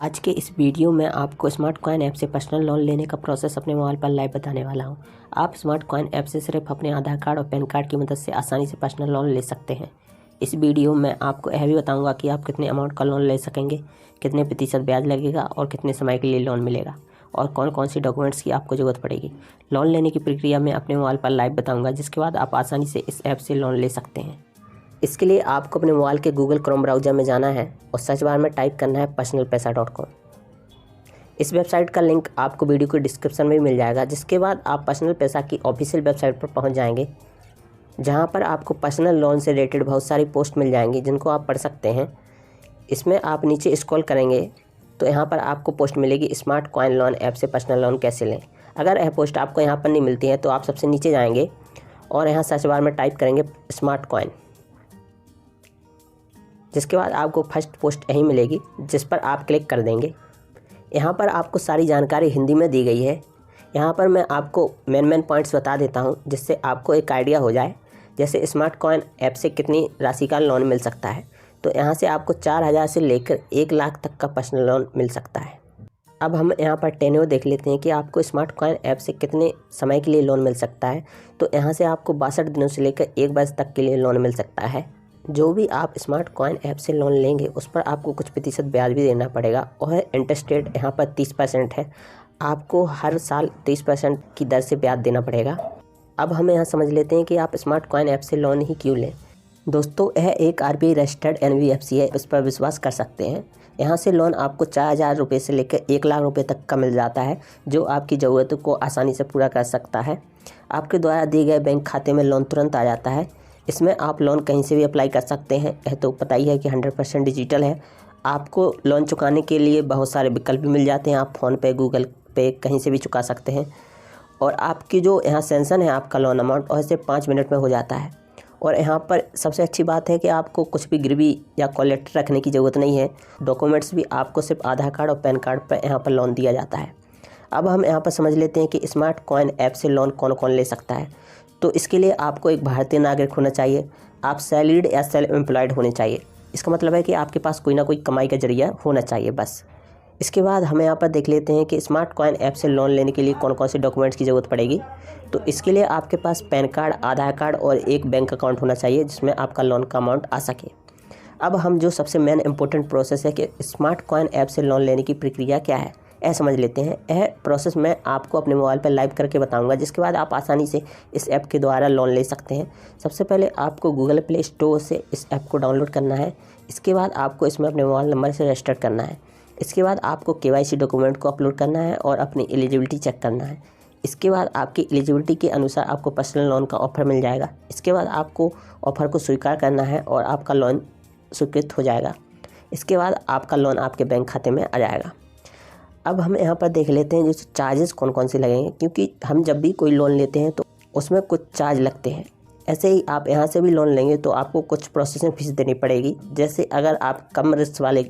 आज के इस वीडियो में आपको स्मार्ट कॉइन ऐप से पर्सनल लोन लेने का प्रोसेस अपने मोबाइल पर लाइव बताने वाला हूं। आप स्मार्ट कॉइन ऐप से सिर्फ अपने आधार कार्ड और पैन कार्ड की मदद से आसानी से पर्सनल लोन ले सकते हैं। इस वीडियो में आपको यह भी बताऊंगा कि आप कितने अमाउंट का लोन ले सकेंगे, कितने प्रतिशत ब्याज लगेगा और कितने समय के लिए लोन मिलेगा और कौन कौन सी डॉक्यूमेंट्स की आपको ज़रूरत पड़ेगी। लोन लेने की प्रक्रिया मैं अपने मोबाइल पर लाइव बताऊँगा, जिसके बाद आप आसानी से इस ऐप से लोन ले सकते हैं। इसके लिए आपको अपने मोबाइल के गूगल क्रोम ब्राउज़र में जाना है और सर्च बार में टाइप करना है personalpaisa.com। इस वेबसाइट का लिंक आपको वीडियो के डिस्क्रिप्शन में मिल जाएगा। जिसके बाद आप पर्सनल पैसा की ऑफिशियल वेबसाइट पर पहुंच जाएंगे, जहां पर आपको पर्सनल लोन से रिलेटेड बहुत सारी पोस्ट मिल जाएंगी जिनको आप पढ़ सकते हैं। इसमें आप नीचे स्क्रॉल करेंगे तो यहाँ पर आपको पोस्ट मिलेगी स्मार्ट कॉइन लोन ऐप से पर्सनल लोन कैसे लें। अगर यह पोस्ट आपको यहाँ पर नहीं मिलती है तो आप सबसे नीचे जाएंगे और यहाँ सर्च बार में टाइप करेंगे स्मार्ट कॉइन। जिसके बाद आपको फर्स्ट पोस्ट यही मिलेगी, जिस पर आप क्लिक कर देंगे। यहाँ पर आपको सारी जानकारी हिंदी में दी गई है। यहाँ पर मैं आपको मेन पॉइंट्स बता देता हूँ, जिससे आपको एक आइडिया हो जाए। जैसे स्मार्ट कॉइन ऐप से कितनी राशि का लोन मिल सकता है, तो यहाँ से आपको 4,000 से लेकर 1 लाख तक का पर्सनल लोन मिल सकता है। अब हम यहाँ पर टेन्योर देख लेते हैं कि आपको स्मार्ट कॉइन ऐप से कितने समय के लिए लोन मिल सकता है। तो यहाँ से आपको 62 दिनों से लेकर 1 वर्ष तक के लिए लोन मिल सकता है। जो भी आप स्मार्ट कॉइन ऐप से लोन लेंगे उस पर आपको कुछ प्रतिशत ब्याज भी देना पड़ेगा और इंटरेस्ट रेट यहाँ पर 30% है। आपको हर साल 30% की दर से ब्याज देना पड़ेगा। अब हम यहाँ समझ लेते हैं कि आप स्मार्ट कॉइन ऐप से लोन ही क्यों लें। दोस्तों, यह एक RBI रजिस्टर्ड NBFC है, इस पर विश्वास कर सकते हैं। यहाँ से लोन आपको 4,000 रुपये से लेकर 1 लाख रुपये तक का मिल जाता है, जो आपकी ज़रूरतों को आसानी से पूरा कर सकता है। आपके द्वारा दिए गए बैंक खाते में लोन तुरंत आ जाता है। इसमें आप लोन कहीं से भी अप्लाई कर सकते हैं। यह तो पता ही है कि 100% डिजिटल है। आपको लोन चुकाने के लिए बहुत सारे विकल्प भी मिल जाते हैं। आप फ़ोन पे, गूगल पे कहीं से भी चुका सकते हैं। और आपकी जो यहाँ सेंशन है आपका लोन अमाउंट, और सिर्फ 5 मिनट में हो जाता है। और यहाँ पर सबसे अच्छी बात है कि आपको कुछ भी गिरवी या कोलेट्रल रखने की ज़रूरत नहीं है। डॉक्यूमेंट्स भी आपको सिर्फ आधार कार्ड और पैन कार्ड पर यहाँ पर लोन दिया जाता है। अब हम यहाँ पर समझ लेते हैं कि स्मार्ट कॉइन ऐप से लोन कौन कौन ले सकता है। तो इसके लिए आपको एक भारतीय नागरिक होना चाहिए। आप सैलरीड या सेल्फ एम्प्लॉयड होने चाहिए। इसका मतलब है कि आपके पास कोई ना कोई कमाई का जरिया होना चाहिए बस। इसके बाद हम यहाँ पर देख लेते हैं कि स्मार्ट कॉइन ऐप से लोन लेने के लिए कौन कौन से डॉक्यूमेंट्स की ज़रूरत पड़ेगी। तो इसके लिए आपके पास पैन कार्ड, आधार कार्ड और एक बैंक अकाउंट होना चाहिए, जिसमें आपका लोन का अमाउंट आ सके। अब हम जो सबसे मेन इंपॉर्टेंट प्रोसेस है कि स्मार्ट कॉइन ऐप से लोन लेने की प्रक्रिया क्या है, यह समझ लेते हैं। यह प्रोसेस मैं आपको अपने मोबाइल पर लाइव करके बताऊंगा, जिसके बाद आप आसानी से इस ऐप के द्वारा लोन ले सकते हैं। सबसे पहले आपको गूगल प्ले स्टोर से इस ऐप को डाउनलोड करना है। इसके बाद आपको इसमें अपने मोबाइल नंबर से रजिस्टर करना है। इसके बाद आपको KYC डॉक्यूमेंट को अपलोड करना है और अपनी एलिजिबिलिटी चेक करना है। इसके बाद आपकी एलिजिबिलिटी के अनुसार आपको पर्सनल लोन का ऑफ़र मिल जाएगा। इसके बाद आपको ऑफ़र को स्वीकार करना है और आपका लोन स्वीकृत हो जाएगा। इसके बाद आपका लोन आपके बैंक खाते में आ जाएगा। अब हम यहाँ पर देख लेते हैं जो चार्जेस कौन कौन से लगेंगे, क्योंकि हम जब भी कोई लोन लेते हैं तो उसमें कुछ चार्ज लगते हैं। ऐसे ही आप यहाँ से भी लोन लेंगे तो आपको कुछ प्रोसेसिंग फीस देनी पड़ेगी। जैसे अगर आप कम रिस्क वाले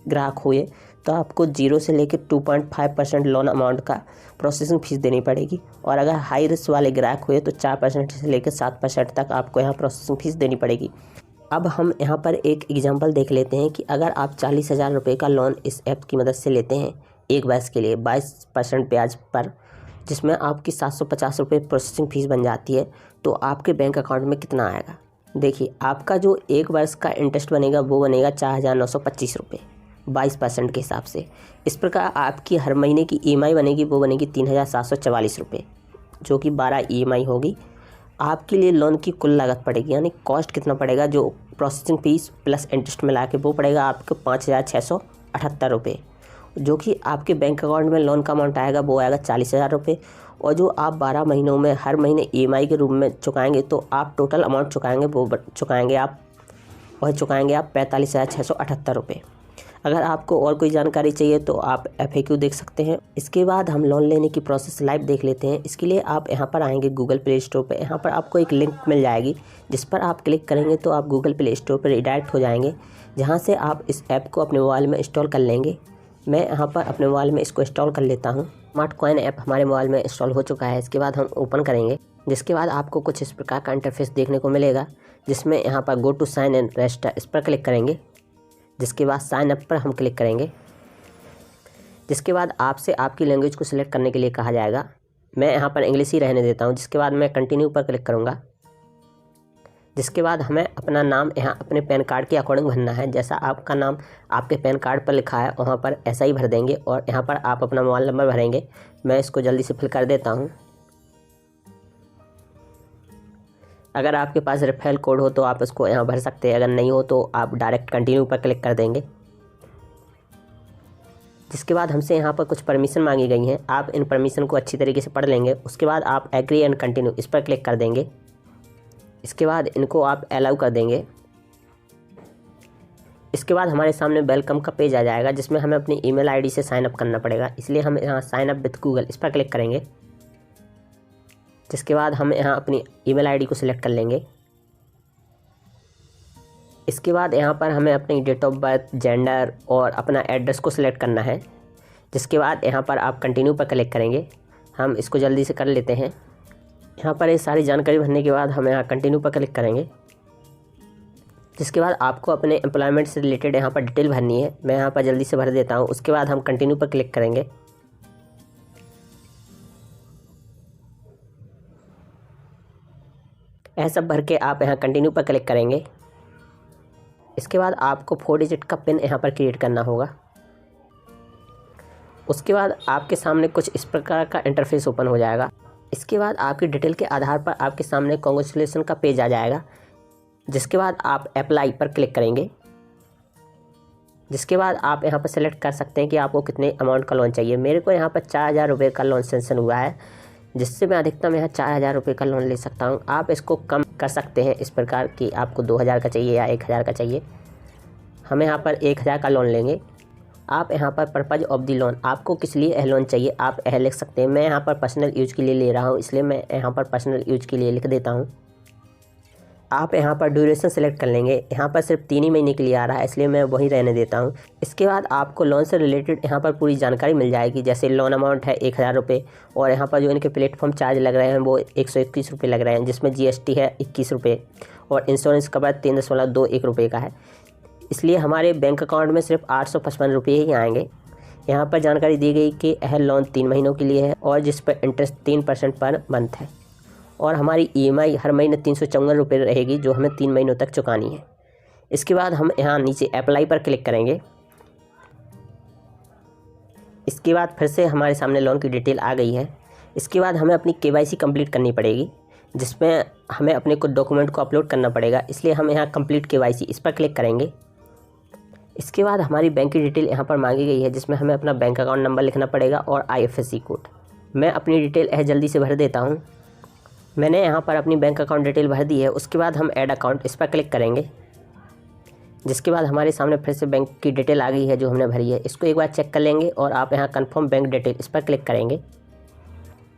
ग्राहक हुए तो आपको 0 से लेकर 2.5% लोन अमाउंट का प्रोसेसिंग फ़ीस देनी पड़ेगी। और अगर हाई रिस्क वाले ग्राहक हुए तो 4% से लेकर 7% तक आपको यहाँ प्रोसेसिंग फ़ीस देनी पड़ेगी। अब हम यहाँ पर एक एग्जांपल देख लेते हैं कि अगर आप 40,000 रुपये का लोन इस ऐप की मदद से लेते हैं 1 वर्ष के लिए 22% ब्याज पर, जिसमें आपकी 750 रुपये प्रोसेसिंग फ़ीस बन जाती है, तो आपके बैंक अकाउंट में कितना आएगा। देखिए, आपका जो 1 वर्ष का इंटरेस्ट बनेगा वो बनेगा 4,925 रुपये 22% के हिसाब से। इस प्रकार आपकी हर महीने की EMI बनेगी, वो बनेगी 3,744 रुपये, जो कि 12 EMI होगी। आपके लिए लोन की कुल लागत पड़ेगी, यानी कॉस्ट कितना पड़ेगा, जो प्रोसेसिंग फ़ीस प्लस इंटरेस्ट मिला के वो पड़ेगा आपको 5,678 रुपये। जो कि आपके बैंक अकाउंट में लोन का अमाउंट आएगा वो आएगा 40,000 रुपये। और जो आप 12 महीनों में हर महीने EMI के रूप में चुकाएंगे तो आप टोटल अमाउंट चुकाएंगे वो चुकाएंगे आप 45,678 रुपये। अगर आपको और कोई जानकारी चाहिए तो आप FAQ देख सकते हैं। इसके बाद हम लोन लेने की प्रोसेस लाइव देख लेते हैं। इसके लिए आप यहाँ पर आएंगे गूगल प्ले स्टोर पे। यहाँ पर आपको एक लिंक मिल जाएगी, जिस पर आप क्लिक करेंगे तो आप गूगल प्ले स्टोर पर रिडायरेक्ट हो जाएंगे, जहाँ से आप इस ऐप को अपने मोबाइल में इंस्टॉल कर लेंगे। मैं यहाँ पर अपने मोबाइल में इसको इंस्टॉल कर लेता हूँ। स्मार्ट कॉइन ऐप हमारे मोबाइल में इंस्टॉल हो चुका है। इसके बाद हम ओपन करेंगे, जिसके बाद आपको कुछ इस प्रकार का इंटरफेस देखने को मिलेगा, जिसमें यहाँ पर go to sign in register इस पर क्लिक करेंगे। जिसके बाद साइन अप पर हम क्लिक करेंगे। जिसके बाद आपसे आपकी लैंग्वेज को सिलेक्ट करने के लिए कहा जाएगा। मैं यहाँ पर इंग्लिश ही रहने देता हूँ। जिसके बाद मैं कंटिन्यू पर क्लिक करूँगा। जिसके बाद हमें अपना नाम यहाँ अपने पैन कार्ड के अकॉर्डिंग भरना है। जैसा आपका नाम आपके पैन कार्ड पर लिखा है वहाँ पर ऐसा ही भर देंगे और यहाँ पर आप अपना मोबाइल नंबर भरेंगे। मैं इसको जल्दी से फिल कर देता हूँ। अगर आपके पास रेफरल कोड हो तो आप इसको यहाँ भर सकते हैं, अगर नहीं हो तो आप डायरेक्ट कंटिन्यू पर क्लिक कर देंगे। जिसके बाद हमसे यहाँ पर कुछ परमिशन मांगी गई हैं। आप इन परमिशन को अच्छी तरीके से पढ़ लेंगे। उसके बाद आप एग्री एंड कंटिन्यू इस पर क्लिक कर देंगे। इसके बाद इनको आप अलाउ कर देंगे। इसके बाद हमारे सामने वेलकम का पेज आ जाएगा जिसमें हमें अपनी ईमेल आईडी से साइन अप करना पड़ेगा। इसलिए हम यहाँ साइन अप विथ गूगल इस पर क्लिक करेंगे। जिसके बाद हम यहाँ अपनी ईमेल आईडी को सिलेक्ट कर लेंगे। इसके बाद यहाँ पर हमें अपनी डेट ऑफ बर्थ, जेंडर और अपना एड्रेस को सिलेक्ट करना है। जिसके बाद यहाँ पर आप कंटिन्यू पर क्लिक करेंगे। हम इसको जल्दी से कर लेते हैं। यहाँ पर ये सारी जानकारी भरने के बाद हम यहाँ कंटिन्यू पर क्लिक करेंगे। जिसके बाद आपको अपने एम्प्लॉयमेंट से रिलेटेड यहाँ पर डिटेल भरनी है। मैं यहाँ पर जल्दी से भर देता हूँ। उसके बाद हम कंटिन्यू पर क्लिक करेंगे। यह सब भर के आप यहाँ कंटिन्यू पर क्लिक करेंगे। इसके बाद आपको 4 डिजिट का पिन यहाँ पर क्रिएट करना होगा। उसके बाद आपके सामने कुछ इस प्रकार का इंटरफेस ओपन हो जाएगा। इसके बाद आपकी डिटेल के आधार पर आपके सामने कांग्रेचुलेसन का पेज आ जाएगा। जिसके बाद आप अप्लाई पर क्लिक करेंगे। जिसके बाद आप यहाँ पर सेलेक्ट कर सकते हैं कि आपको कितने अमाउंट का लोन चाहिए। मेरे को यहाँ पर 4000 रुपये का लोन सेंक्शन हुआ है, जिससे मैं अधिकतम यहाँ 4000 रुपये का लोन ले सकता हूँ। आप इसको कम कर सकते हैं इस प्रकार कि आपको 2000 का चाहिए या 1000 का चाहिए। हम यहाँ पर 1000 का लोन लेंगे। आप यहाँ पर पर्पज़ ऑफ द लोन, आपको किस लिए यह लोन चाहिए आप यह लिख सकते हैं। मैं यहाँ पर पर्सनल यूज के लिए ले रहा हूँ, इसलिए मैं यहाँ पर पर्सनल यूज के लिए लिख देता हूँ। आप यहाँ पर ड्यूरेशन सेलेक्ट कर लेंगे। यहाँ पर सिर्फ 3 ही महीने के लिए आ रहा है, इसलिए मैं वहीं रहने देता हूँ। इसके बाद आपको लोन से रिलेटेड यहाँ पर पूरी जानकारी मिल जाएगी। जैसे लोन अमाउंट है 1000 रुपये और यहाँ पर जो इनके प्लेटफॉर्म चार्ज लग रहे हैं वो 121 रुपये लग रहे हैं, जिसमें GST है 21 रुपये और इंश्योरेंस कवर 3.21 रुपये का है। इसलिए हमारे बैंक अकाउंट में सिर्फ 855 रुपये ही आएंगे। यहाँ पर जानकारी दी गई कि यह लोन 3 महीनों के लिए है और जिस पर इंटरेस्ट 3% पर मंथ है और हमारी EMI हर महीने 354 रुपये रहेगी, जो हमें 3 महीनों तक चुकानी है। इसके बाद हम यहाँ नीचे अप्लाई पर क्लिक करेंगे। इसके बाद फिर से हमारे सामने लोन की डिटेल आ गई है। इसके बाद हमें अपनी KYC कंप्लीट करनी पड़ेगी, जिसमें हमें अपने कुछ डॉक्यूमेंट को अपलोड करना पड़ेगा। इसलिए हम यहाँ कंप्लीट KYC इस पर क्लिक करेंगे। इसके बाद हमारी बैंक की डिटेल यहाँ पर मांगी गई है, जिसमें हमें अपना बैंक अकाउंट नंबर लिखना पड़ेगा और IFSC कोड। मैं अपनी डिटेल यह जल्दी से भर देता हूँ। मैंने यहाँ पर अपनी बैंक अकाउंट डिटेल भर दी है। उसके बाद हम ऐड अकाउंट इस पर क्लिक करेंगे। जिसके बाद हमारे सामने फिर से बैंक की डिटेल आ गई है जो हमने भरी है। इसको एक बार चेक कर लेंगे और आप यहाँ कन्फर्म बैंक डिटेल इस पर क्लिक करेंगे।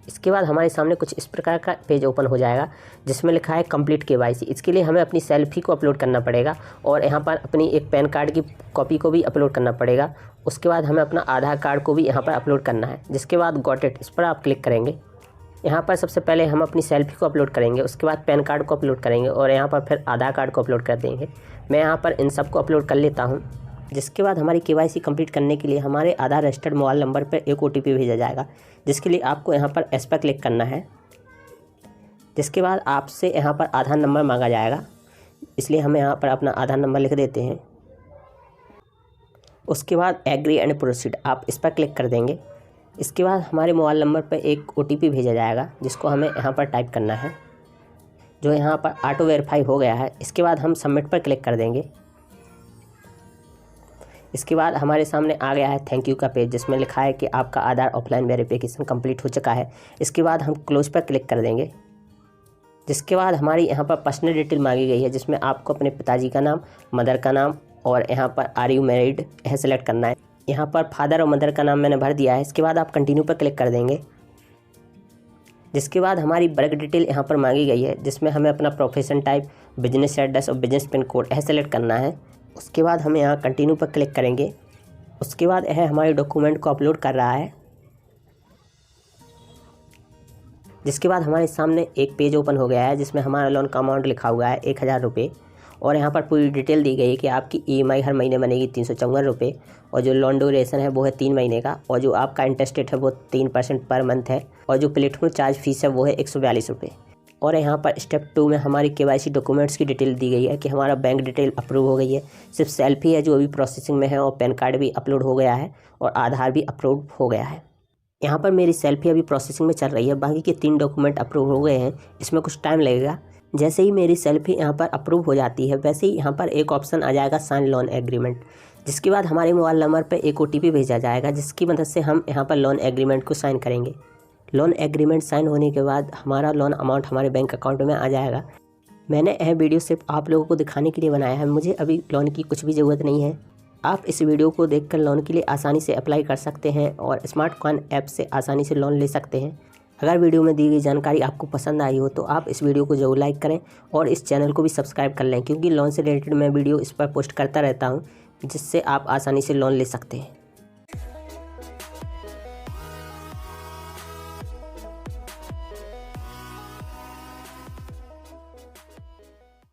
इसके बाद हमारे सामने कुछ इस प्रकार का पेज ओपन हो जाएगा जिसमें लिखा है कंप्लीट KYC। इसके लिए हमें अपनी सेल्फी को अपलोड करना पड़ेगा और यहाँ पर अपनी एक पैन कार्ड की कॉपी को भी अपलोड करना पड़ेगा। उसके बाद हमें अपना आधार कार्ड को भी यहाँ पर अपलोड करना है। जिसके बाद गॉट इट इस पर आप क्लिक करेंगे। यहाँ पर सबसे पहले हम अपनी सेल्फी को अपलोड करेंगे, उसके बाद पैन कार्ड को अपलोड करेंगे और यहाँ पर फिर आधार कार्ड को अपलोड कर देंगे। मैं यहाँ पर इन सब को अपलोड कर लेता हूँ। जिसके बाद हमारी KYC कंप्लीट करने के लिए हमारे आधार रजिस्टर्ड मोबाइल नंबर पर एक OTP भेजा जाएगा, जिसके लिए आपको यहाँ पर एस पर क्लिक करना है। जिसके बाद आपसे यहाँ पर आधार नंबर मांगा जाएगा, इसलिए हम यहाँ पर अपना आधार नंबर लिख देते हैं। उसके बाद एग्री एंड प्रोसीड आप इस पर क्लिक कर देंगे। इसके बाद हमारे मोबाइल नंबर पर एक OTP भेजा जाएगा, जिसको हमें यहाँ पर टाइप करना है, जो यहाँ पर ऑटो वेरीफाई हो गया है। इसके बाद हम सबमिट पर क्लिक कर देंगे। इसके बाद हमारे सामने आ गया है थैंक यू का पेज, जिसमें लिखा है कि आपका आधार ऑफलाइन वेरिफिकेशन कंप्लीट हो चुका है। इसके बाद हम क्लोज पर क्लिक कर देंगे। जिसके बाद हमारी यहाँ पर पर्सनल डिटेल मांगी गई है, जिसमें आपको अपने पिताजी का नाम, मदर का नाम और यहाँ पर आर यू मैरिड यह सेलेक्ट करना है। यहाँ पर फादर और मदर का नाम मैंने भर दिया है। इसके बाद आप कंटिन्यू पर क्लिक कर देंगे। जिसके बाद हमारी वर्क डिटेल यहाँ पर मांगी गई है, जिसमें हमें अपना प्रोफेशन टाइप, बिजनेस एड्रेस और बिजनेस पिन कोड यह सेलेक्ट करना है। उसके बाद हम यहाँ कंटिन्यू पर क्लिक करेंगे। उसके बाद यह हमारे डॉक्यूमेंट को अपलोड कर रहा है। जिसके बाद हमारे सामने एक पेज ओपन हो गया है, जिसमें हमारा लोन का अमाउंट लिखा हुआ है 1000 रुपये और यहाँ पर पूरी डिटेल दी गई है कि आपकी EMI हर महीने बनेगी 354 रुपये, और जो लोन ड्यूरेशन है वो है 3 महीने का, और जो आपका इंटरेस्ट रेट है वो 3% पर मंथ है, और जो प्लेटफॉर्म चार्ज फीस है वो है 142 रुपये। और यहाँ पर स्टेप 2 में हमारी KYC डॉक्यूमेंट्स की डिटेल दी गई है कि हमारा बैंक डिटेल अप्रूव हो गई है, सिर्फ सेल्फी है जो अभी प्रोसेसिंग में है, और पैन कार्ड भी अपलोड हो गया है, और आधार भी अप्रूव हो गया है। यहाँ पर मेरी सेल्फी अभी प्रोसेसिंग में चल रही है, बाकी के 3 डॉक्यूमेंट अप्रूव हो गए हैं, इसमें कुछ टाइम लगेगा। जैसे ही मेरी सेल्फी यहाँ पर अप्रूव हो जाती है वैसे ही यहाँ पर एक ऑप्शन आ जाएगा साइन लोन एग्रीमेंट, जिसके बाद हमारे मोबाइल नंबर पर एक OTP भेजा जाएगा, जिसकी मदद से हम यहाँ पर लोन एग्रीमेंट को साइन करेंगे। लोन एग्रीमेंट साइन होने के बाद हमारा लोन अमाउंट हमारे बैंक अकाउंट में आ जाएगा। मैंने यह वीडियो सिर्फ आप लोगों को दिखाने के लिए बनाया है, मुझे अभी लोन की कुछ भी ज़रूरत नहीं है। आप इस वीडियो को देखकर लोन के लिए आसानी से अप्लाई कर सकते हैं और स्मार्ट कॉइन ऐप से आसानी से लोन ले सकते हैं। अगर वीडियो में दी गई जानकारी आपको पसंद आई हो तो आप इस वीडियो को जरूर लाइक करें और इस चैनल को भी सब्सक्राइब कर लें, क्योंकि लोन से रिलेटेड मैं वीडियो इस पर पोस्ट करता रहता हूं, जिससे आप आसानी से लोन ले सकते हैं।